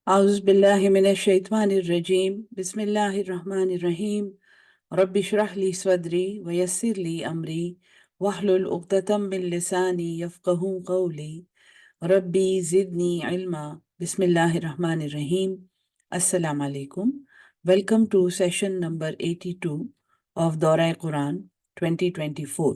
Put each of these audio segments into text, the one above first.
أعوذ بالله من الشيطان الرجيم بسم الله الرحمن الرحيم رب اشرح لي صدري ويسر لي أمري واحلل عقدة من لساني يفقه قولي ربي زدني علما بسم الله الرحمن الرحيم. Assalamu alaikum. Welcome to session number 82 of Dora Quran 2024.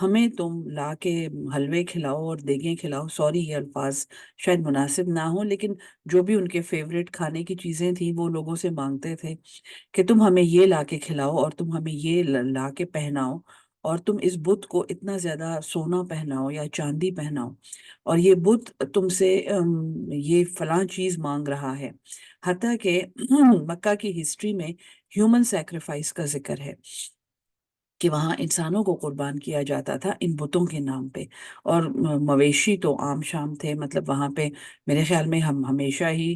ہمیں تم لا کے حلوے کھلاؤ اور دیگیں کھلاؤ، سوری یہ الفاظ شاید مناسب نہ ہو، لیکن جو بھی ان کے فیوریٹ کھانے کی چیزیں تھیں وہ لوگوں سے مانگتے تھے کہ تم ہمیں یہ لا کے کھلاؤ اور تم ہمیں یہ لا کے پہناؤ، اور تم اس بت کو اتنا زیادہ سونا پہناؤ یا چاندی پہناؤ، اور یہ بت تم سے یہ فلاں چیز مانگ رہا ہے۔ حتیٰ کہ مکہ کی ہسٹری میں ہیومن سیکریفائس کا ذکر ہے کہ وہاں انسانوں کو قربان کیا جاتا تھا ان بتوں کے نام پہ، اور مویشی تو عام شام تھے، مطلب وہاں پہ میرے خیال میں ہم ہمیشہ ہی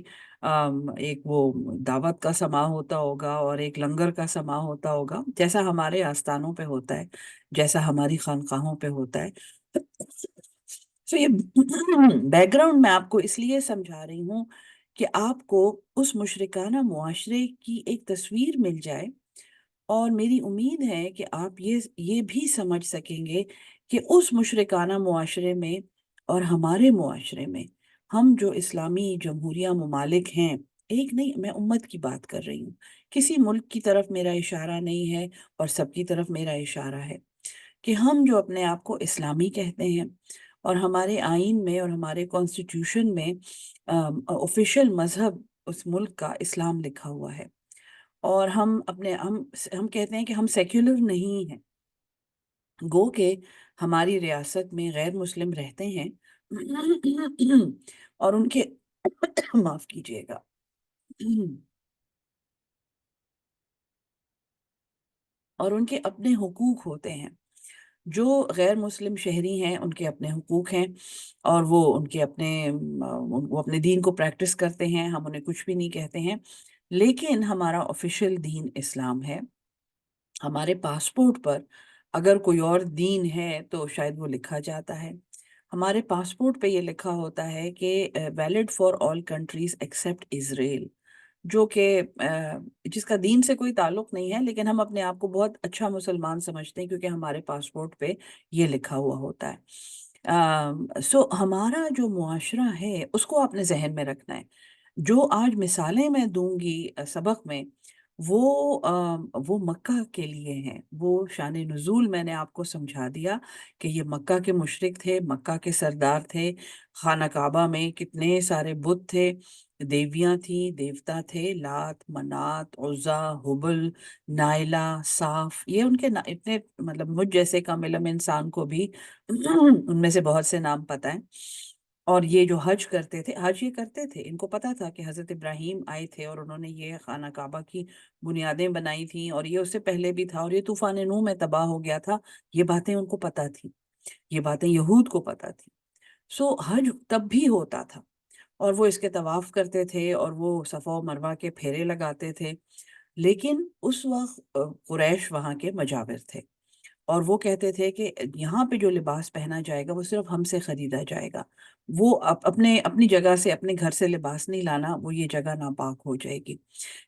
ایک وہ دعوت کا سما ہوتا ہوگا اور ایک لنگر کا سما ہوتا ہوگا، جیسا ہمارے آستانوں پہ ہوتا ہے، جیسا ہماری خانقاہوں پہ ہوتا ہے۔ تو یہ بیک گراؤنڈ میں آپ کو اس لیے سمجھا رہی ہوں کہ آپ کو اس مشرکانہ معاشرے کی ایک تصویر مل جائے، اور میری امید ہے کہ آپ یہ بھی سمجھ سکیں گے کہ اس مشرکانہ معاشرے میں اور ہمارے معاشرے میں، ہم جو اسلامی جمہوریہ ممالک ہیں، ایک نہیں، میں امت کی بات کر رہی ہوں، کسی ملک کی طرف میرا اشارہ نہیں ہے اور سب کی طرف میرا اشارہ ہے، کہ ہم جو اپنے آپ کو اسلامی کہتے ہیں، اور ہمارے آئین میں اور ہمارے کانسٹیٹیوشن میں آفیشیل مذہب اس ملک کا اسلام لکھا ہوا ہے، اور ہم کہتے ہیں کہ ہم سیکولر نہیں ہیں، گو کہ ہماری ریاست میں غیر مسلم رہتے ہیں اور ان کے معاف کیجیے گا، اور ان کے اپنے حقوق ہوتے ہیں۔ جو غیر مسلم شہری ہیں ان کے اپنے حقوق ہیں، اور وہ ان کے اپنے وہ اپنے دین کو پریکٹس کرتے ہیں، ہم انہیں کچھ بھی نہیں کہتے ہیں، لیکن ہمارا آفیشیل دین اسلام ہے۔ ہمارے پاسپورٹ پر اگر کوئی اور دین ہے تو شاید وہ لکھا جاتا ہے، ہمارے پاسپورٹ پہ یہ لکھا ہوتا ہے کہ valid for all countries except Israel, جو کہ جس کا دین سے کوئی تعلق نہیں ہے، لیکن ہم اپنے آپ کو بہت اچھا مسلمان سمجھتے ہیں کیونکہ ہمارے پاسپورٹ پہ یہ لکھا ہوا ہوتا ہے۔ سو ہمارا جو معاشرہ ہے اس کو آپ نے ذہن میں رکھنا ہے۔ جو آج مثالیں میں دوں گی سبق میں، وہ مکہ کے لیے ہیں، وہ شان نزول میں نے آپ کو سمجھا دیا کہ یہ مکہ کے مشرک تھے، مکہ کے سردار تھے، خانہ کعبہ میں کتنے سارے بت تھے، دیویاں تھیں، دیوتا تھے، لات، منات، عزا، حبل، نائلہ، صاف، یہ ان کے اتنے، مطلب مجھ جیسے کم علم انسان کو بھی ان میں سے بہت سے نام پتہ ہیں۔ اور یہ جو حج کرتے تھے، حج یہ کرتے تھے، ان کو پتا تھا کہ حضرت ابراہیم آئے تھے اور انہوں نے یہ خانہ کعبہ کی بنیادیں بنائی تھیں، اور یہ اس سے پہلے بھی تھا، اور یہ طوفان نوح میں تباہ ہو گیا تھا، یہ باتیں ان کو پتا تھی، یہ باتیں یہود کو پتا تھی۔ سو حج تب بھی ہوتا تھا، اور وہ اس کے طواف کرتے تھے، اور وہ صفا و مروہ کے پھیرے لگاتے تھے، لیکن اس وقت قریش وہاں کے مجاور تھے، اور وہ کہتے تھے کہ یہاں پہ جو لباس پہنا جائے گا وہ صرف ہم سے خریدا جائے گا، وہ اپنی جگہ سے، اپنے گھر سے لباس نہیں لانا، وہ یہ جگہ ناپاک ہو جائے گی،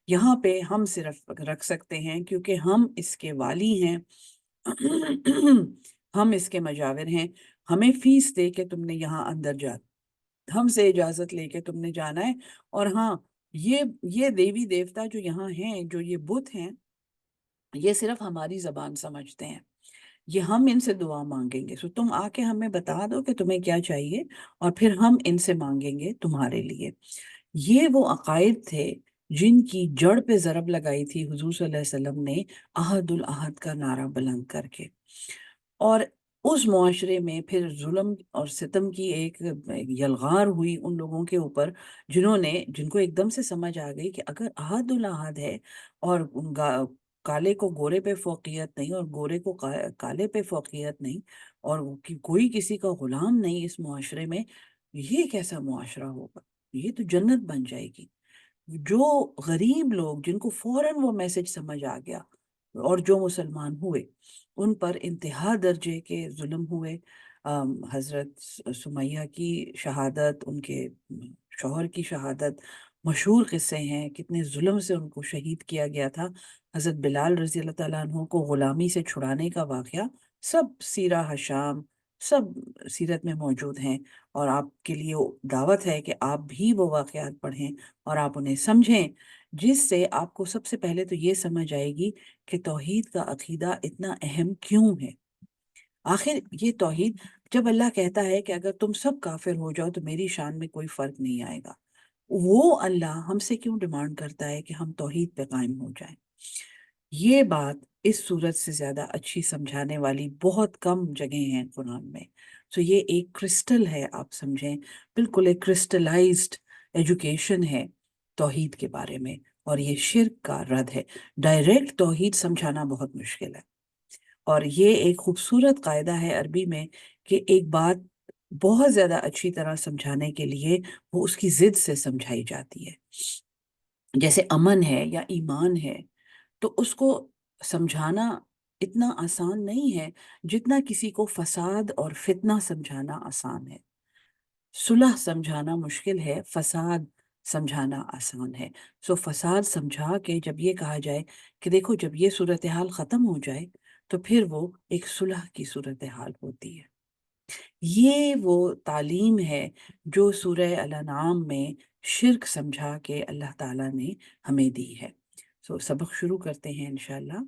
یہاں پہ ہم صرف رکھ سکتے ہیں کیونکہ ہم اس کے والی ہیں، ہم اس کے مجاور ہیں، ہمیں فیس دے کے تم نے یہاں اندر ہم سے اجازت لے کے تم نے جانا ہے، اور ہاں، یہ دیوی دیوتا جو یہاں ہیں، جو یہ بت ہیں، یہ صرف ہماری زبان سمجھتے ہیں، یہ ہم ان سے دعا مانگیں گے، سو تم آ کے ہمیں بتا دو کہ تمہیں کیا چاہیے، اور پھر ہم ان سے مانگیں گے تمہارے لیے۔ یہ وہ عقائد تھے جن کی جڑ پہ ضرب لگائی تھی حضور صلی اللہ علیہ وسلم نے عہد العہد کا نعرہ بلند کر کے، اور اس معاشرے میں پھر ظلم اور ستم کی ایک یلغار ہوئی ان لوگوں کے اوپر جن کو ایک دم سے سمجھ آ گئی کہ اگر عہد العہد ہے، اور کالے کو گورے پہ فوقیت نہیں، اور گورے کو کالے پہ فوقیت نہیں، اور کوئی کسی کا غلام نہیں اس معاشرے میں، یہ کیسا معاشرہ ہوگا؟ یہ تو جنت بن جائے گی۔ جو غریب لوگ جن کو فوراً وہ میسج سمجھ آ گیا، اور جو مسلمان ہوئے، ان پر انتہا درجے کے ظلم ہوئے، حضرت سمیہ کی شہادت، ان کے شوہر کی شہادت، مشہور قصے ہیں، کتنے ظلم سے ان کو شہید کیا گیا تھا، حضرت بلال رضی اللہ تعالیٰ عنہ کو غلامی سے چھڑانے کا واقعہ، سب سیرہ حشام، سب سیرت میں موجود ہیں، اور آپ کے لیے دعوت ہے کہ آپ بھی وہ واقعات پڑھیں اور آپ انہیں سمجھیں، جس سے آپ کو سب سے پہلے تو یہ سمجھ آئے گی کہ توحید کا عقیدہ اتنا اہم کیوں ہے۔ آخر یہ توحید، جب اللہ کہتا ہے کہ اگر تم سب کافر ہو جاؤ تو میری شان میں کوئی فرق نہیں آئے گا، وہ اللہ ہم سے کیوں ڈیمانڈ کرتا ہے کہ ہم توحید پہ قائم ہو جائیں؟ یہ بات اس صورت سے زیادہ اچھی سمجھانے والی بہت کم جگہیں ہیں قرآن میں. سو یہ ایک کرسٹل ہے، آپ سمجھیں، بالکل ایک کرسٹلائزڈ ایجوکیشن ہے توحید کے بارے میں، اور یہ شرک کا رد ہے. ڈائریکٹ توحید سمجھانا بہت مشکل ہے، اور یہ ایک خوبصورت قاعدہ ہے عربی میں کہ ایک بات بہت زیادہ اچھی طرح سمجھانے کے لیے وہ اس کی ضد سے سمجھائی جاتی ہے. جیسے امن ہے یا ایمان ہے، تو اس کو سمجھانا اتنا آسان نہیں ہے جتنا کسی کو فساد اور فتنہ سمجھانا آسان ہے. صلح سمجھانا مشکل ہے، فساد سمجھانا آسان ہے. سو فساد سمجھا کے جب یہ کہا جائے کہ دیکھو جب یہ صورتحال ختم ہو جائے تو پھر وہ ایک صلح کی صورتحال ہوتی ہے. یہ وہ تعلیم ہے جو سورہ الانعام میں شرک سمجھا کے اللہ تعالیٰ نے ہمیں دی ہے. سو سبق شروع کرتے ہیں انشاءاللہ.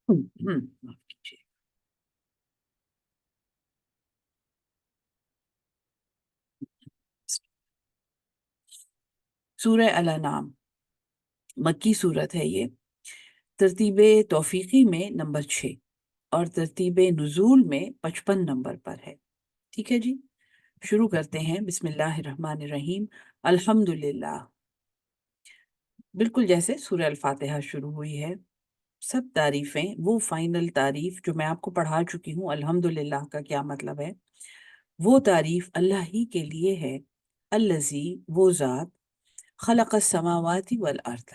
معاف کیجیے. سورہ الانعام مکی صورت ہے یہ، ترتیب توفیقی میں نمبر 6 اور ترتیب نزول میں 55 نمبر پر ہے. ٹھیک ہے جی، شروع کرتے ہیں. بسم اللہ الرحمن الرحیم. الحمدللہ، بالکل جیسے سورہ الفاتحہ شروع ہوئی ہے. سب تعریفیں، وہ فائنل تعریف جو میں آپ کو پڑھا چکی ہوں، الحمدللہ کا کیا مطلب ہے، وہ تعریف اللہ ہی کے لیے ہے. الذی، وہ ذات، خلق السماوات والارض،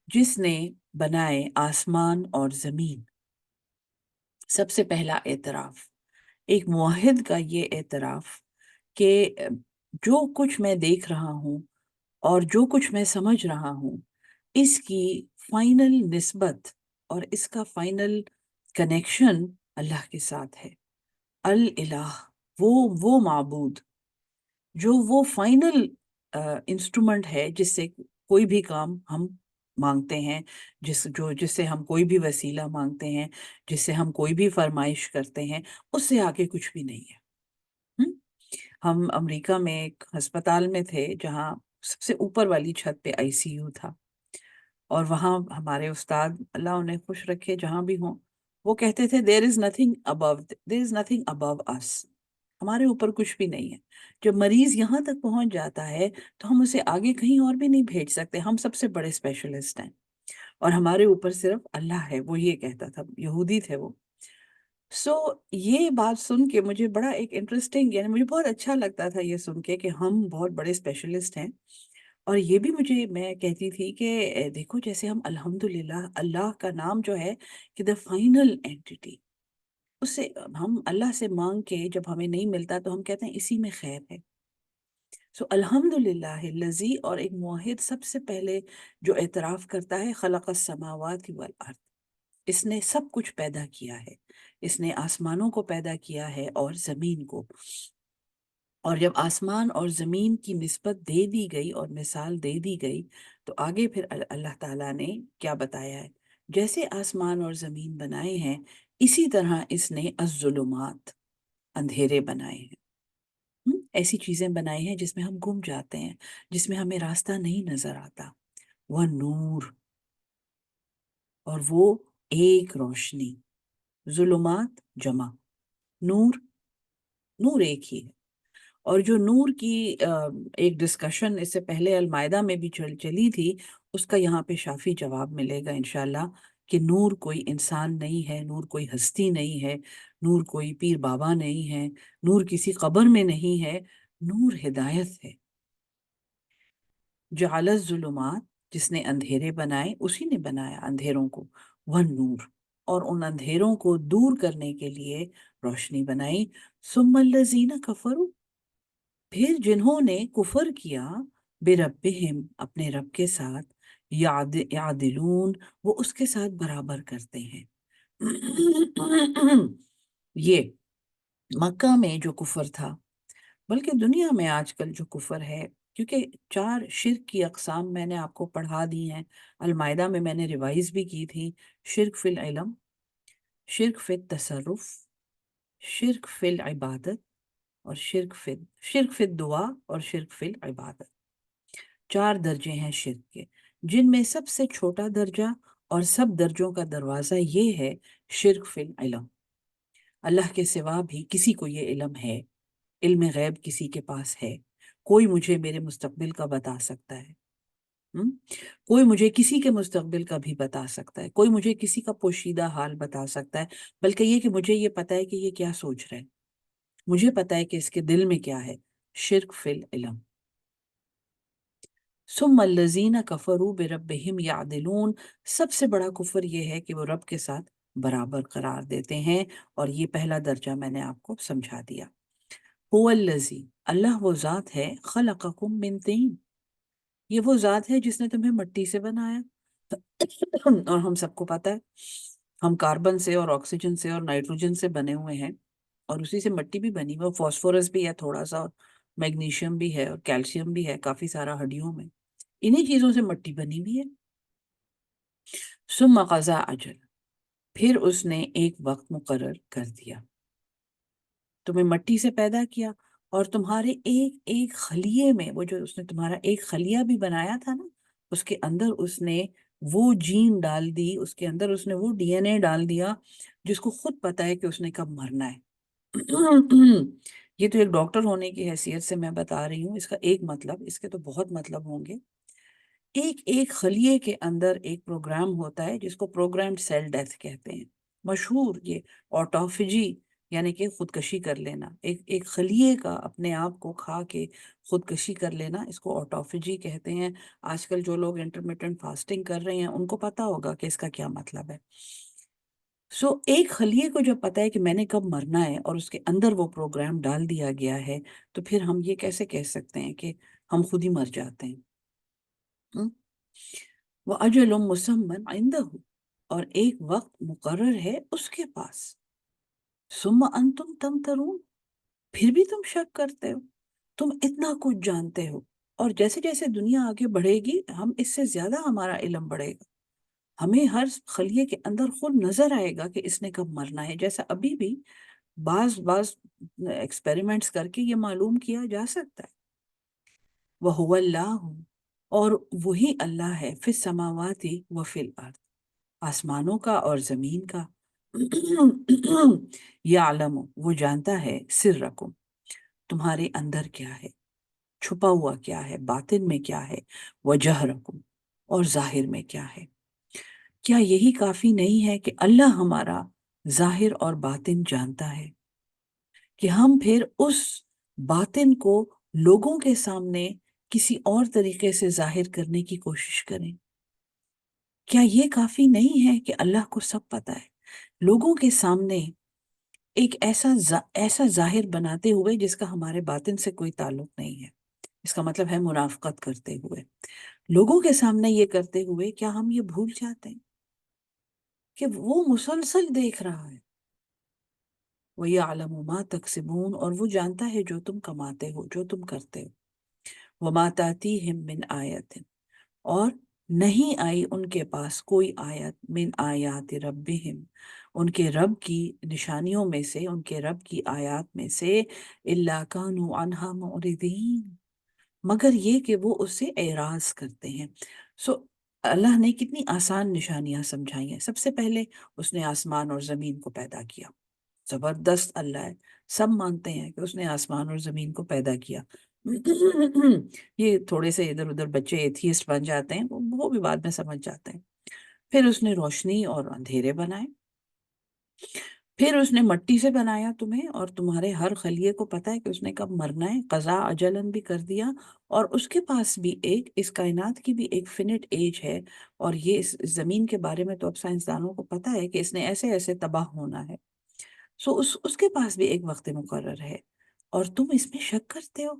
جس نے بنائے آسمان اور زمین. سب سے پہلا اعتراف ایک موحد کا، یہ اعتراف کہ جو کچھ میں دیکھ رہا ہوں اور جو کچھ میں سمجھ رہا ہوں، اس کی فائنل نسبت اور اس کا فائنل کنیکشن اللہ کے ساتھ ہے. الالہ، وہ معبود جو وہ فائنل انسٹرومنٹ ہے جس سے کوئی بھی کام ہم مانگتے ہیں، جس سے ہم کوئی بھی وسیلہ مانگتے ہیں، جس سے ہم کوئی بھی فرمائش کرتے ہیں، اس سے آگے کچھ بھی نہیں ہے. ہم ہم امریکہ میں ایک ہسپتال میں تھے جہاں سب سے اوپر والی چھت پہ آئی سی یو تھا، اور وہاں ہمارے استاد، اللہ انہیں خوش رکھے جہاں بھی ہوں، وہ کہتے تھے there is nothing above us. ہمارے اوپر کچھ بھی نہیں ہے. جب مریض یہاں تک پہنچ جاتا ہے تو ہم اسے آگے کہیں اور بھی نہیں بھیج سکتے، ہم سب سے بڑے اسپیشلسٹ ہیں، اور ہمارے اوپر صرف اللہ ہے. وہ یہ کہتا تھا، یہودی تھے وہ. سو یہ بات سن کے مجھے بڑا ایک انٹرسٹنگ، یعنی مجھے بہت اچھا لگتا تھا یہ سن کے کہ ہم بہت بڑے اسپیشلسٹ ہیں. اور یہ بھی میں کہتی تھی کہ دیکھو جیسے ہم الحمدللہ، اللہ کا نام جو ہے کہ دا فائنل اینٹیٹی، اس سے ہم اللہ سے مانگ کے جب ہمیں نہیں ملتا تو ہم کہتے ہیں اسی میں خیر ہے. سو الحمدللہ الذی، اور ایک موحد سب سے پہلے جو اعتراف کرتا ہے، خلق السماوات والارض، اس نے سب کچھ پیدا کیا ہے. اس نے آسمانوں کو پیدا کیا ہے اور زمین کو. اور جب آسمان اور زمین کی نسبت دے دی گئی اور مثال دے دی گئی تو آگے پھر اللہ تعالیٰ نے کیا بتایا ہے، جیسے آسمان اور زمین بنائے ہیں اسی طرح اس نے الظلمات، اندھیرے بنائے ہیں. ایسی چیزیں بنائی ہیں جس میں ہم گم جاتے ہیں، جس میں ہمیں راستہ نہیں نظر آتا. وہ نور، اور وہ ایک روشنی. ظلمات جمع، نور، نور ایک ہی ہے. اور جو نور کی ایک ڈسکشن اس سے پہلے المائدہ میں بھی چلی تھی، اس کا یہاں پہ شافی جواب ملے گا انشاءاللہ، کہ نور کوئی انسان نہیں ہے، نور کوئی ہستی نہیں ہے، نور کوئی پیر بابا نہیں ہے، نور کسی قبر میں نہیں ہے. نور ہدایت ہے. جعل الظلمات، جس نے اندھیرے بنائے، اسی نے بنایا اندھیروں کو. وہ نور، اور ان اندھیروں کو دور کرنے کے لیے روشنی بنائی. ثم الذین کفروا، پھر جنہوں نے کفر کیا، بربہم، اپنے رب کے ساتھ، یعدلون، وہ اس کے ساتھ برابر کرتے ہیں. یہ مکہ میں جو کفر تھا، بلکہ دنیا میں آج کل جو کفر ہے، کیونکہ 4 شرک کی اقسام میں نے آپ کو پڑھا دی ہیں، المائدہ میں نے ریوائز بھی کی تھی: شرک فی العلم، شرک فی التصرف، شرک فی العبادت، اور شرک فی الدعا، اور شرک فی العبادت۔ 4 درجے ہیں شرک کے، جن میں سب سے چھوٹا درجہ اور سب درجوں کا دروازہ یہ ہے شرک فی العلم۔ اللہ کے سوا بھی کسی کو یہ علم ہے، علم غیب کسی کے پاس ہے، کوئی مجھے میرے مستقبل کا بتا سکتا ہے، ہم؟ کوئی مجھے کسی کے مستقبل کا بھی بتا سکتا ہے، کوئی مجھے کسی کا پوشیدہ حال بتا سکتا ہے، بلکہ یہ کہ مجھے یہ پتا ہے کہ یہ کیا سوچ رہا ہے، مجھے پتا ہے کہ اس کے دل میں کیا ہے۔ شرک فی العلم۔ ثم الذین کفروا بربہم یعدلون، سب سے بڑا کفر یہ ہے کہ وہ رب کے ساتھ برابر قرار دیتے ہیں، اور یہ پہلا درجہ میں نے آپ کو سمجھا دیا۔ هو الذی، اللہ وہ ذات ہے، خلقکم من طین، یہ وہ ذات ہے جس نے تمہیں مٹی سے بنایا، اور ہم سب کو پتا ہے ہم کاربن سے اور آکسیجن سے اور نائٹروجن سے بنے ہوئے ہیں، اور اسی سے مٹی بھی بنی ہوئی ہے، فاسفورس بھی ہے تھوڑا سا، اور میگنیشیم بھی ہے، اور کیلشیم بھی ہے کافی سارا ہڈیوں میں، انہی چیزوں سے مٹی بنی ہوئی ہے۔ ثم قضا اجل، پھر اس نے ایک وقت مقرر کر دیا، تمہیں مٹی سے پیدا کیا، اور تمہارے ایک ایک خلیے میں، وہ جو اس نے تمہارا ایک خلیہ بھی بنایا تھا نا، اس کے اندر اس نے وہ جین ڈال دی، اس کے اندر اس نے وہ ڈی این اے ڈال دیا جس کو خود پتا ہے کہ اس نے کب مرنا ہے۔ یہ تو ایک ڈاکٹر ہونے کی حیثیت سے میں بتا رہی ہوں، اس کا ایک مطلب، اس کے تو بہت مطلب ہوں گے۔ ایک ایک خلیے کے اندر ایک پروگرام ہوتا ہے جس کو پروگرامڈ سیل ڈیتھ کہتے ہیں، مشہور یہ آٹوفیجی، یعنی کہ خودکشی کر لینا، ایک ایک خلیے کا اپنے آپ کو کھا کے خودکشی کر لینا، اس کو آٹوفیجی کہتے ہیں۔ آج کل جو لوگ انٹرمیٹنٹ فاسٹنگ کر رہے ہیں ان کو پتا ہوگا کہ اس کا کیا مطلب ہے۔ ایک خلیے کو جب پتا ہے کہ میں نے کب مرنا ہے، اور اس کے اندر وہ پروگرام ڈال دیا گیا ہے، تو پھر ہم یہ کیسے کہہ سکتے ہیں کہ ہم خود ہی مر جاتے ہیں؟ وَأَجَلٌ مُّسَمًّى عِندَهُ، اور ایک وقت مقرر ہے اس کے پاس۔ ثُمَّ أَنتُمْ تَمْتَرُونَ، پھر بھی تم شک کرتے ہو، تم اتنا کچھ جانتے ہو، اور جیسے جیسے دنیا آگے بڑھے گی ہم اس سے زیادہ ہمارا علم بڑھے گا، ہمیں ہر خلیے کے اندر خود نظر آئے گا کہ اس نے کب مرنا ہے، جیسا ابھی بھی بعض ایکسپیریمنٹس کر کے یہ معلوم کیا جا سکتا ہے۔ وَهُوَ اللَّهُ، اور وہی اللہ ہے، فی السماوات و فی الارض، آسمانوں کا اور زمین کا۔ یعلم، وہ جانتا ہے، سرکم، تمہارے اندر کیا ہے، چھپا ہوا کیا ہے، باطن میں کیا ہے، وجہرکم، اور ظاہر میں کیا ہے۔ کیا یہی کافی نہیں ہے کہ اللہ ہمارا ظاہر اور باطن جانتا ہے، کہ ہم پھر اس باطن کو لوگوں کے سامنے کسی اور طریقے سے ظاہر کرنے کی کوشش کریں؟ کیا یہ کافی نہیں ہے کہ اللہ کو سب پتہ ہے، لوگوں کے سامنے ایک ایسا ظاہر بناتے ہوئے جس کا ہمارے باطن سے کوئی تعلق نہیں ہے، اس کا مطلب ہے منافقت کرتے ہوئے، لوگوں کے سامنے یہ کرتے ہوئے کیا ہم یہ بھول جاتے ہیں کہ وہ مسلسل دیکھ رہا ہے؟ وَيَعْلَمُ مَا تَكْسِبُونَ، اور وہ جانتا ہے جو تم کماتے ہو، جو تم کرتے ہو۔ وَمَا تَأْتِيهِم مِّنْ آیَةٍ، اور نہیں آئی ان کے پاس کوئی آیت، من آیات ربہم، ان کے رب کی نشانیوں میں سے، ان کے رب کی آیات میں سے، الا کانوا عنہا معرضین، مگر یہ کہ وہ اس سے اعراض کرتے ہیں۔ اللہ نے کتنی آسان نشانیاں سمجھائی ہیں۔ سب سے پہلے اس نے آسمان اور زمین کو پیدا کیا، زبردست اللہ ہے، سب مانتے ہیں کہ اس نے آسمان اور زمین کو پیدا کیا۔ یہ تھوڑے سے ادھر ادھر بچے ایتھیسٹ بن جاتے ہیں، وہ بھی بعد میں سمجھ جاتے ہیں۔ پھر اس نے روشنی اور اندھیرے بنائے، پھر اس نے مٹی سے بنایا تمہیں، اور تمہارے ہر خلیے کو پتا ہے کہ اس نے کب مرنا ہے، قضا اجلن بھی کر دیا، اور اس کے پاس بھی اس کائنات کی بھی ایک فنٹ ایج ہے، اور یہ اس زمین کے بارے میں تو اب سائنسدانوں کو پتا ہے کہ اس نے ایسے ایسے تباہ ہونا ہے۔ اس کے پاس بھی ایک وقت مقرر ہے، اور تم اس میں شک کرتے ہو۔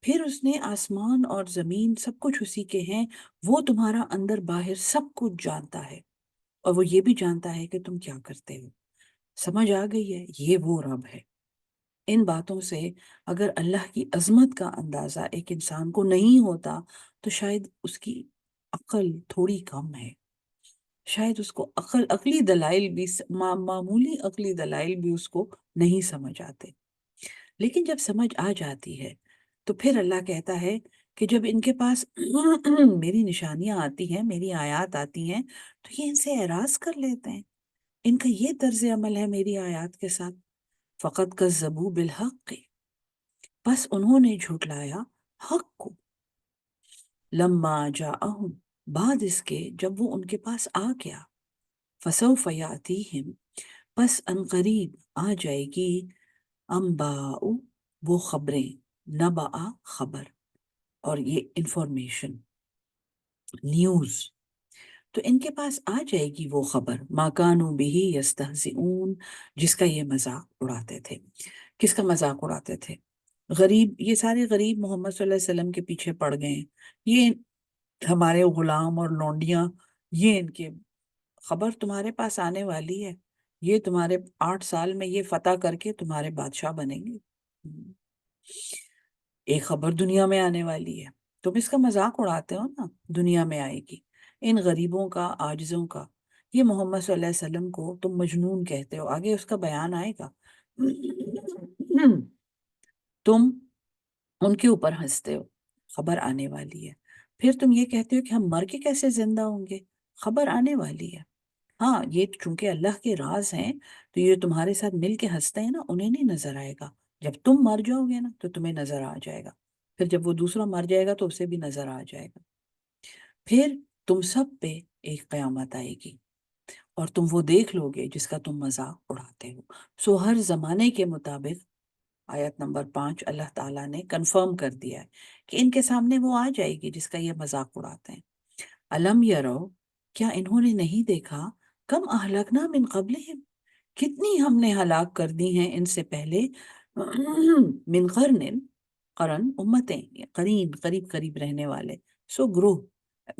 پھر اس نے آسمان اور زمین سب کچھ اسی کے ہیں، وہ تمہارا اندر باہر سب کچھ جانتا ہے، اور وہ یہ بھی جانتا ہے کہ تم کیا کرتے ہو۔ سمجھ آ گئی ہے؟ یہ وہ رب ہے، ان باتوں سے اگر اللہ کی عظمت کا اندازہ ایک انسان کو نہیں ہوتا تو شاید اس کی عقل تھوڑی کم ہے، شاید اس کو عقلی دلائل بھی معمولی عقلی دلائل بھی اس کو نہیں سمجھ آتے۔ لیکن جب سمجھ آ جاتی ہے تو پھر اللہ کہتا ہے کہ جب ان کے پاس میری نشانیاں آتی ہیں، میری آیات آتی ہیں، تو یہ ان سے اعراض کر لیتے ہیں۔ ان کا یہ طرز عمل ہے میری آیات کے ساتھ۔ فقط کذبوا بالحق، بس انہوں نے جھٹلایا حق کو۔ لما جاءہم، بعد اس کے جب وہ ان کے پاس آ گیا۔ فسوف یاتیہم، پس عنقریب آ جائے گی، انباء وہ خبریں، نبأ خبر، اور یہ انفارمیشن، نیوز، تو ان کے پاس آ جائے گی وہ خبر، ما کانوا بہ یستہزئون، جس کا یہ مذاق اڑاتے تھے۔ کس کا مذاق اڑاتے تھے؟ غریب، یہ سارے غریب محمد صلی اللہ علیہ وسلم کے پیچھے پڑ گئے ہیں، یہ ہمارے غلام اور لونڈیاں، یہ ان کے خبر تمہارے پاس آنے والی ہے، یہ تمہارے 8 سال میں یہ فتح کر کے تمہارے بادشاہ بنیں گے، ایک خبر دنیا میں آنے والی ہے، تم اس کا مذاق اڑاتے ہو نا، دنیا میں آئے گی۔ ان غریبوں کا، عاجزوں کا، یہ محمد صلی اللہ علیہ وسلم کو تم مجنون کہتے ہو، آگے اس کا بیان آئے گا۔ تم ان کے اوپر ہنستے ہو، خبر آنے والی ہے۔ پھر تم یہ کہتے ہو کہ ہم مر کے کیسے زندہ ہوں گے، خبر آنے والی ہے۔ ہاں، یہ چونکہ اللہ کے راز ہیں تو یہ تمہارے ساتھ مل کے ہنستے ہیں نا، انہیں نہیں نظر آئے گا، جب تم مر جاؤ گے نا تو تمہیں نظر آ جائے گا، پھر جب وہ دوسرا مر جائے گا تو اسے بھی نظر آ جائے گا، پھر تم سب پہ ایک قیامت آئے گی اور تم وہ دیکھ لو گے جس کا تم مذاق اڑاتے ہو۔ سو ہر زمانے کے مطابق آیت نمبر 5 اللہ تعالیٰ نے کنفرم کر دیا ہے کہ ان کے سامنے وہ آ جائے گی جس کا یہ مذاق اڑاتے ہیں۔ الم یرو، کیا انہوں نے نہیں دیکھا، کم اہلکنا من قبلہم، کتنی ہم نے ہلاک کر دی ہیں ان سے پہلے، من قرن، قرن امتیں، قرین قریب قریب رہنے والے، سو گروہ،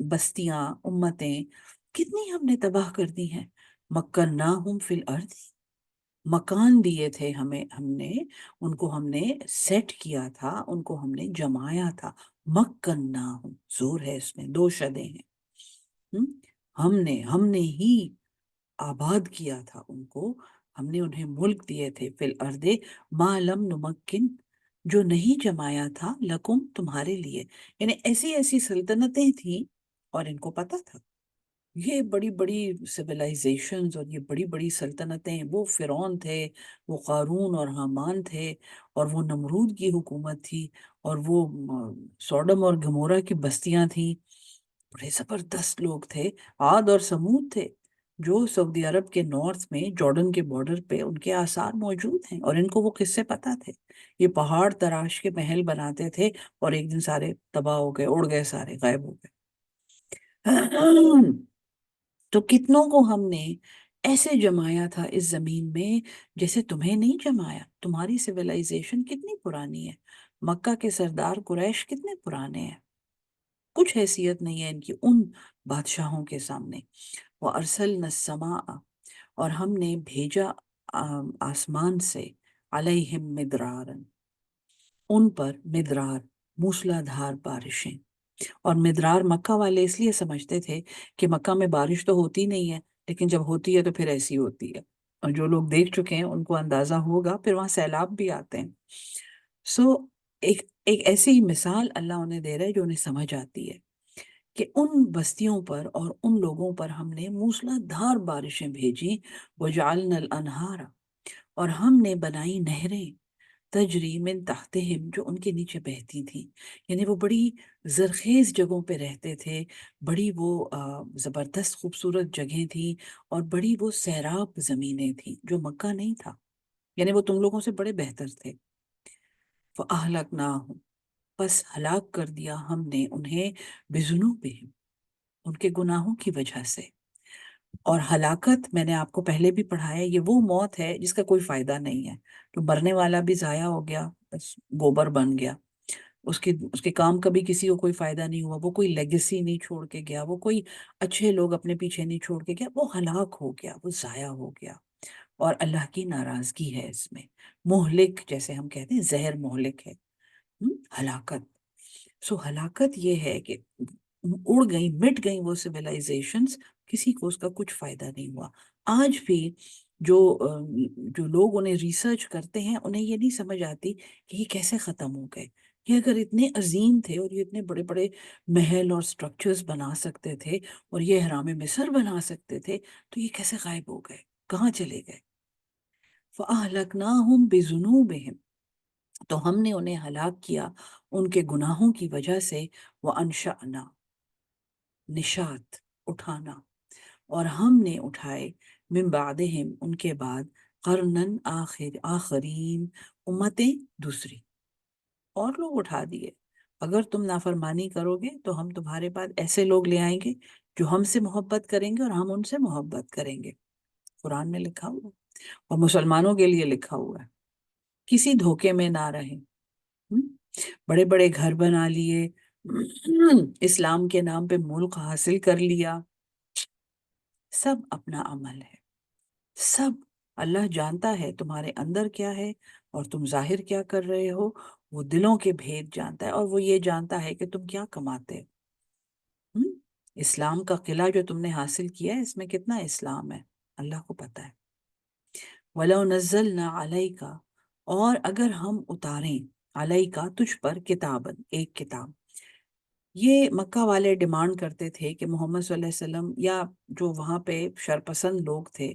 بستیاں، امتیں، کتنی ہم نے تباہ کر دی ہیں۔ مکناہم فی الارض، مکان دیے تھے ہمیں، ان کو ہم نے سیٹ کیا تھا، ان کو ہم نے جمایا تھا۔ مکناہم، زور ہے اس میں، 2 شدیں ہیں۔ ہم نے ہی آباد کیا تھا ان کو، ہم نے انہیں ملک دیے تھے، فی الارض ما لم نمکن، جو نہیں جمایا تھا، لکم، تمہارے لیے، یعنی ایسی ایسی سلطنتیں تھیں اور ان کو پتہ تھا۔ یہ بڑی بڑی سویلائزیشنز اور یہ بڑی بڑی سلطنتیں، وہ فرعون تھے، وہ قارون اور حامان تھے، اور وہ نمرود کی حکومت تھی، اور وہ سوڈم اور گمورہ کی بستیاں تھیں، بڑے زبردست لوگ تھے۔ عاد اور سمود تھے جو سعودی عرب کے نارتھ میں جارڈن کے بارڈر پہ ان کے آثار موجود ہیں، اور ان کو وہ قصے پتہ تھے۔ یہ پہاڑ تراش کے محل بناتے تھے اور ایک دن سارے تباہ ہو گئے، اڑ گئے، سارے غائب ہو گئے۔ تو کتنوں کو ہم نے ایسے جمایا تھا اس زمین میں جیسے تمہیں نہیں جمایا۔ تمہاری سویلائزیشن کتنی پرانی ہے، مکہ کے سردار قریش کتنے پرانے ہیں، کچھ حیثیت نہیں ہے ان کی ان بادشاہوں کے سامنے۔ وَأَرْسَلْنَا السَّمَاءَ، اور ہم نے بھیجا آسمان سے، علیہم مدرارن، ان پر مدرار، موسلا دھار بارشیں۔ اور مدرار مکہ والے اس لیے سمجھتے تھے کہ مکہ میں بارش تو ہوتی نہیں ہے، لیکن جب ہوتی ہے تو پھر ایسی ہوتی ہے، اور جو لوگ دیکھ چکے ہیں ان کو اندازہ ہوگا، پھر وہاں سیلاب بھی آتے ہیں۔ سو ایک ایسی مثال اللہ انہیں دے رہا ہے جو انہیں سمجھ آتی ہے کہ ان بستیوں پر اور ان لوگوں پر ہم نے موسلا دھار بارشیں بھیجی، وجعلنا الانہار، اور ہم نے بنائی نہریں، تجری من تحتہم، جو ان کے نیچے بہتی تھیں، یعنی وہ بڑی زرخیز جگہوں پہ رہتے تھے، بڑی وہ زبردست خوبصورت جگہیں تھیں، اور بڑی وہ سیراب زمینیں تھیں جو مکہ نہیں تھا، یعنی وہ تم لوگوں سے بڑے بہتر تھے۔ فَأَهْلَكْنَاهُمْ، پس ہلاک کر دیا ہم نے انہیں، بِذُنُوبِهِمْ، ان کے گناہوں کی وجہ سے۔ اور ہلاکت میں نے آپ کو پہلے بھی پڑھایا، یہ وہ موت ہے جس کا کوئی فائدہ نہیں ہے، تو مرنے والا بھی ضائع ہو گیا، بس گوبر بن گیا، اس کے کام کا بھی کسی کو کوئی فائدہ نہیں ہوا، وہ کوئی لیگیسی نہیں چھوڑ کے گیا، وہ کوئی اچھے لوگ اپنے پیچھے نہیں چھوڑ کے گیا، وہ ہلاک ہو گیا، وہ ضائع ہو گیا۔ اور اللہ کی ناراضگی ہے اس میں. مہلک جیسے ہم کہتے ہیں، زہر مہلک ہے. ہلاکت. سو ہلاکت یہ ہے کہ اڑ گئی، مٹ گئی وہ سویلائزیشنز، کسی کو اس کا کچھ فائدہ نہیں ہوا. آج بھی جو جو لوگ انہیں ریسرچ کرتے ہیں، انہیں یہ نہیں سمجھ آتی کہ یہ کیسے ختم ہو گئے. یہ اگر اتنے عظیم تھے اور یہ اتنے بڑے بڑے محل اور سٹرکچرز بنا سکتے تھے اور یہ اہرام مصر بنا سکتے تھے، تو یہ کیسے غائب ہو گئے، کہاں چلے گئے؟ فَأَهْلَكْنَاهُمْ بِذُنُوبِهِمْ، تو ہم نے انہیں ہلاک کیا ان کے گناہوں کی وجہ سے. وَأَنشَأْنَا، نشات، اٹھانا، اور ہم نے اٹھائے من بعدہم، ان کے بعد، قرنن آخرین، امتیں دوسری، اور لوگ اٹھا دیے. اگر تم نافرمانی کرو گے تو ہم تمہارے بعد ایسے لوگ لے آئیں گے جو ہم سے محبت کریں گے اور ہم ان سے محبت کریں گے. قرآن میں لکھا ہوا اور مسلمانوں کے لیے لکھا ہوا ہے. کسی دھوکے میں نہ رہیں. بڑے بڑے گھر بنا لیے، اسلام کے نام پہ ملک حاصل کر لیا، سب اپنا عمل ہے. سب اللہ جانتا ہے تمہارے اندر کیا ہے اور تم ظاہر کیا کر رہے ہو. وہ دلوں کے بھید جانتا ہے، اور وہ یہ جانتا ہے کہ تم کیا کماتے ہو. اسلام کا قلعہ جو تم نے حاصل کیا ہے، اس میں کتنا اسلام ہے اللہ کو پتا ہے. وَلَوْ نَزَّلْنَا عَلَيْكَ، اور اگر ہم اتاریں، علیکا تجھ پر، کتابن ایک کتاب. یہ مکہ والے ڈیمانڈ کرتے تھے کہ محمد صلی اللہ علیہ وسلم، یا جو وہاں پہ شرپسند لوگ تھے،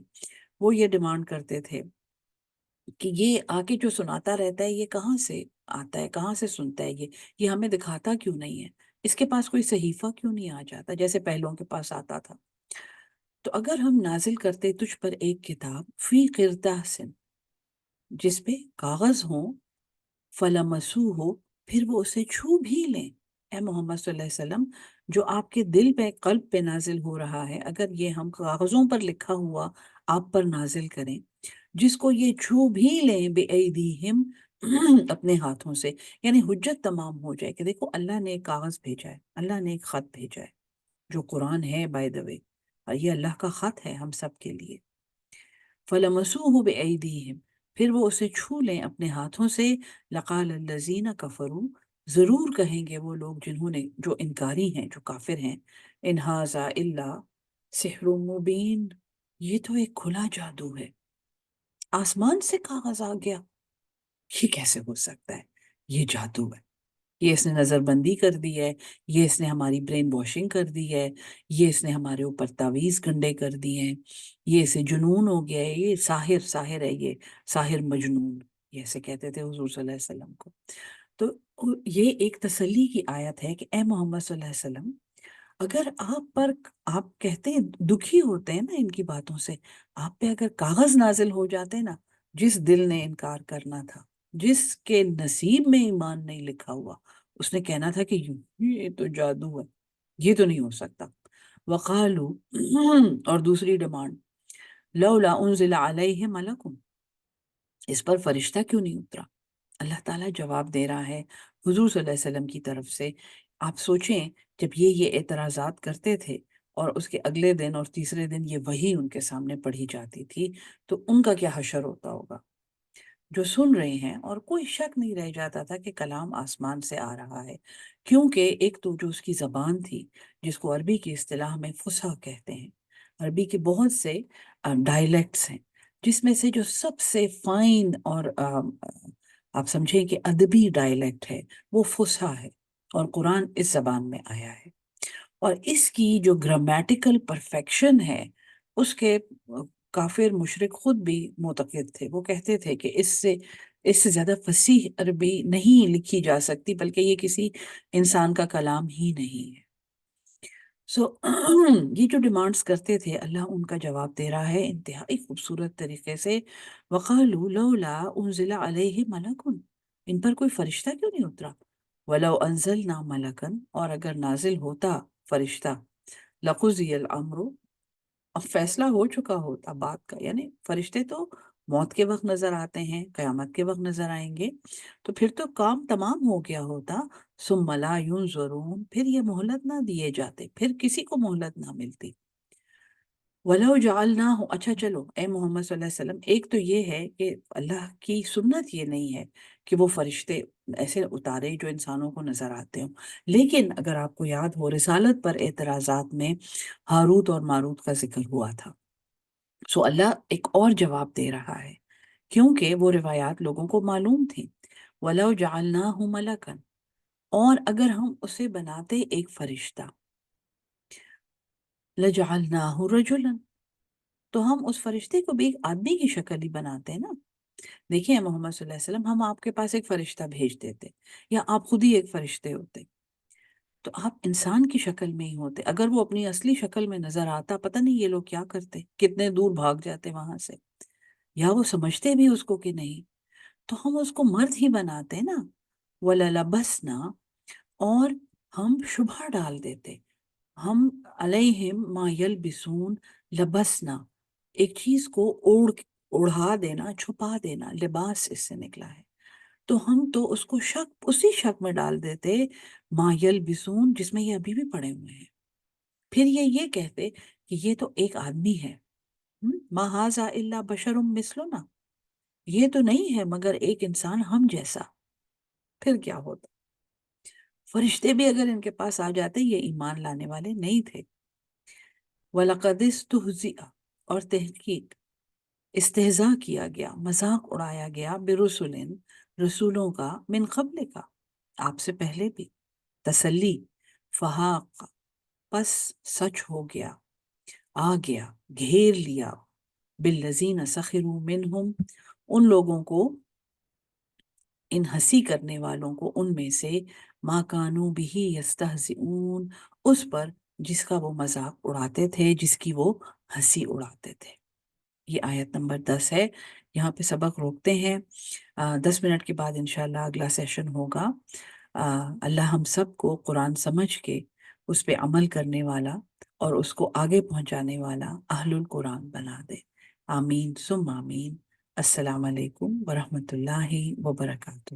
وہ یہ ڈیمانڈ کرتے تھے کہ یہ آ کے جو سناتا رہتا ہے، یہ کہاں سے آتا ہے، کہاں سے سنتا ہے، یہ ہمیں دکھاتا کیوں نہیں ہے، اس کے پاس کوئی صحیفہ کیوں نہیں آ جاتا جیسے پہلوں کے پاس آتا تھا. تو اگر ہم نازل کرتے تجھ پر ایک کتاب فی قرطاسٍ، جس پہ کاغذ ہوں، فلمسوہ ہو، پھر وہ اسے چھو بھی لیں. اے محمد صلی اللہ علیہ وسلم، جو آپ کے دل پہ، قلب پہ نازل ہو رہا ہے، اگر یہ ہم کاغذوں پر لکھا ہوا آپ پر نازل کریں، جس کو یہ چھو بھی لیں بِأَيْدِيهِمْ، اپنے ہاتھوں سے، یعنی حجت تمام ہو جائے کہ دیکھو اللہ نے ایک کاغذ بھیجا ہے، اللہ نے ایک خط بھیجا ہے جو قرآن ہے بائی دا وے، اور یہ اللہ کا خط ہے ہم سب کے لیے. فَلَمَسُوهُ بِأَيْدِيهِمْ، پھر وہ اسے چھو لیں اپنے ہاتھوں سے. لَقَالَ الَّذِينَ كَفَرُوا، ضرور کہیں گے وہ لوگ جنہوں نے، جو انکاری ہیں، جو کافر ہیں، إِنْ هَٰذَا إِلَّا سِحْرٌ مُبِينٌ، یہ تو ایک کھلا جادو ہے. آسمان سے کاغذ آ گیا، یہ کیسے ہو سکتا ہے؟ یہ جادو ہے، یہ اس نے نظر بندی کر دی ہے، یہ اس نے ہماری برین واشنگ کر دی ہے، یہ اس نے ہمارے اوپر تعویذ گنڈے کر دی ہیں، یہ اسے جنون ہو گیا ہے، یہ ساحر ہے، یہ ساحر مجنون، یہ ایسے کہتے تھے حضور صلی اللہ علیہ وسلم کو. تو یہ ایک تسلی کی آیت ہے کہ اے محمد صلی اللہ علیہ وسلم، اگر آپ کہتے ہیں، دکھی ہوتے ہیں نا ان کی باتوں سے، آپ پہ اگر کاغذ نازل ہو جاتے نا، جس دل نے انکار کرنا تھا، جس کے نصیب میں ایمان نہیں لکھا ہوا، اس نے کہنا تھا کہ یہ تو جادو ہے، یہ تو نہیں ہو سکتا. وقالو، اور دوسری ڈیمانڈ، لولا انزل علیہ ملک، اس پر فرشتہ کیوں نہیں اترا. اللہ تعالیٰ جواب دے رہا ہے حضور صلی اللہ علیہ وسلم کی طرف سے. آپ سوچیں، جب یہ اعتراضات کرتے تھے اور اس کے اگلے دن اور تیسرے دن یہ وحی ان کے سامنے پڑھی جاتی تھی، تو ان کا کیا حشر ہوتا ہوگا جو سن رہے ہیں. اور کوئی شک نہیں رہ جاتا تھا کہ کلام آسمان سے آ رہا ہے، کیونکہ ایک تو جو اس کی زبان تھی، جس کو عربی کی اصطلاح میں فصحا کہتے ہیں. عربی کے بہت سے ڈائلیکٹس ہیں، جس میں سے جو سب سے فائن اور آپ سمجھیں کہ ادبی ڈائلیکٹ ہے، وہ فصحا ہے، اور قرآن اس زبان میں آیا ہے. اور اس کی جو گرامیٹیکل پرفیکشن ہے، اس کے کافر مشرک خود بھی معتقد تھے. وہ کہتے تھے کہ اس سے زیادہ فصیح عربی نہیں لکھی جا سکتی، بلکہ یہ کسی انسان کا کلام ہی نہیں ہے. یہ جو ڈیمانڈز کرتے تھے، اللہ ان کا جواب دے رہا ہے انتہائی خوبصورت طریقے سے. وَقَالُوا لَوْلَا أُنزِلَ عَلَيْهِ مَلَكٌ، ان پر کوئی فرشتہ کیوں نہیں اترا. وَلَوْ أَنزَلْنَا مَلَكًا، اور اگر نازل ہوتا فرشتہ، لَقُضِيَ الْأَمْرُ، اب فیصلہ ہو چکا ہوتا بات کا. یعنی فرشتے تو موت کے وقت نظر آتے ہیں، قیامت کے وقت نظر آئیں گے، تو پھر تو کام تمام ہو گیا ہوتا. ثم لا ينظرون، پھر یہ مہلت نہ دیے جاتے، پھر کسی کو مہلت نہ ملتی. وَلَوْ جَعَلْنَاهُ، اچھا چلو اے محمد صلی اللہ علیہ وسلم، ایک تو یہ ہے کہ اللہ کی سنت یہ نہیں ہے کہ وہ فرشتے ایسے اتارے جو انسانوں کو نظر آتے ہوں، لیکن اگر آپ کو یاد ہو رسالت پر اعتراضات میں ہاروت اور ماروت کا ذکر ہوا تھا، سو اللہ ایک اور جواب دے رہا ہے کیونکہ وہ روایات لوگوں کو معلوم تھی۔ وَلَوْ جَعَلْنَاهُ مَلَكًا، اور اگر ہم اسے بناتے ایک فرشتہ، لَجَعَلْنَاهُ رَجُلًا، تو ہم اس فرشتے کو بھی ایک آدمی کی شکل ہی بناتے ہیں نا۔ دیکھیں محمد صلی اللہ علیہ وسلم، ہم آپ کے پاس ایک فرشتہ بھیج دیتے یا آپ خود ہی ایک فرشتے ہوتے تو آپ انسان کی شکل میں ہی ہوتے۔ اگر وہ اپنی اصلی شکل میں نظر آتا، پتہ نہیں یہ لوگ کیا کرتے، کتنے دور بھاگ جاتے وہاں سے، یا وہ سمجھتے بھی اس کو کہ نہیں، تو ہم اس کو مرد ہی بناتے نا۔ وَلَلَبَسْنَا، اور ہم شبہ ڈال دیتے، ہم علیہم ما یلبسون، لبسنا ایک چیز کو اوڑھا دینا، چھپا دینا، لباس اس سے نکلا ہے، تو ہم تو اس کو شک، اسی شک میں ڈال دیتے، ما یلبسون، جس میں یہ ابھی بھی پڑے ہوئے ہیں، پھر یہ کہتے کہ یہ تو ایک آدمی ہے، ما ھذا الا بشر مثلنا، یہ تو نہیں ہے مگر ایک انسان ہم جیسا، پھر کیا ہوتا؟ فرشتے بھی اگر ان کے پاس آ جاتے، یہ ایمان لانے والے نہیں تھے۔ وَلَقَدِ اسْتُهْزِئَ، اور تحقیق استہزاء کیا گیا، مذاق اڑایا گیا، برسولن، رسولوں کا، من قبل کا، آپ سے پہلے بھی، تسلی، فحاق، پس سچ ہو گیا، آ گیا، گھیر لیا، بالذین سخروا منہم، ان لوگوں کو، ان ہنسی کرنے والوں کو ان میں سے، ما کانوا بہ یستہزئون، اس پر جس کا وہ مذاق اڑاتے تھے، جس کی وہ ہنسی اڑاتے تھے۔ یہ آیت نمبر 10 ہے، یہاں پہ سبق روکتے ہیں، 10 منٹ کے بعد انشاءاللہ اگلا سیشن ہوگا۔ اللہ ہم سب کو قرآن سمجھ کے اس پہ عمل کرنے والا اور اس کو آگے پہنچانے والا اہل القرآن بنا دے، آمین ثم آمین۔ السلام علیکم ورحمۃ اللہ وبرکاتہ۔